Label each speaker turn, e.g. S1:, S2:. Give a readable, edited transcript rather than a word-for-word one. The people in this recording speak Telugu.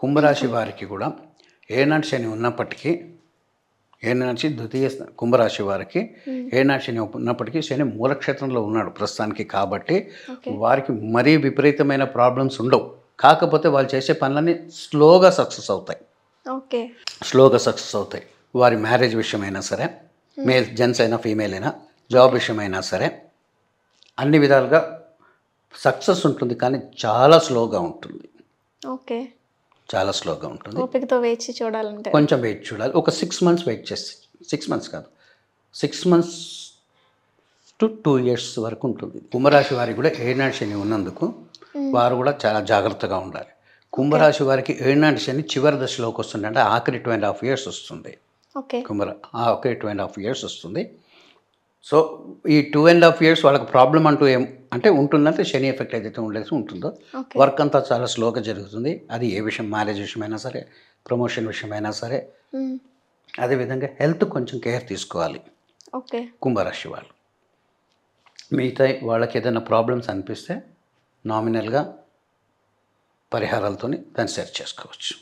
S1: కుంభరాశి వారికి కూడా ఏనాటి శని ఉన్నప్పటికీ ఏనాటి ద్వితీయ కుంభరాశి వారికి ఏనాటి శని ఉన్నప్పటికీ శని మూలక్షేత్రంలో ఉన్నాడు ప్రస్తుతానికి. కాబట్టి వారికి మరీ విపరీతమైన ప్రాబ్లమ్స్ ఉండవు. కాకపోతే వాళ్ళు చేసే పనులన్నీ స్లోగా సక్సెస్ అవుతాయి. స్లోగా సక్సెస్ అవుతాయి. వారి మ్యారేజ్ విషయమైనా సరే, మేల్ జెంట్స్ అయినా ఫీమేల్ అయినా, జాబ్ విషయమైనా సరే అన్ని విధాలుగా సక్సెస్ ఉంటుంది. కానీ చాలా స్లోగా ఉంటుంది. చాలా స్లోగా ఉంటుంది.
S2: ఓపికతో వేచి చూడాలంటే
S1: కొంచెం వెయిట్ చూడాలి. ఒక 6 months వెయిట్ చేసి, 6 months కాదు, 6 months to 2 years వరకు ఉంటుంది. కుంభరాశి వారికి కూడా ఏనాటి శని ఉన్నందుకు వారు కూడా చాలా జాగ్రత్తగా ఉండాలి. కుంభరాశి వారికి ఏనాటి శని చివరి దశలోకి వస్తుంది, అంటే ఆఖరి 2.5 years వస్తుంది. ఆఖరి 2.5 years వస్తుంది. సో ఈ 2.5 years వాళ్ళకి ప్రాబ్లం అంటూ ఏం అంటే ఉంటుందంటే శని ఎఫెక్ట్ ఏదైతే ఉండేసి ఉంటుందో వర్క్ అంతా చాలా స్లోగా జరుగుతుంది. అది ఏ విషయం, మ్యారేజ్ విషయమైనా సరే, ప్రమోషన్ విషయమైనా సరే. అదేవిధంగా హెల్త్ కొంచెం కేర్ తీసుకోవాలి కుంభరాశి వాళ్ళు. మిగతా వాళ్ళకి ఏదైనా ప్రాబ్లమ్స్ అనిపిస్తే నామినల్గా పరిహారాలతో దాన్ని సెట్ చేసుకోవచ్చు.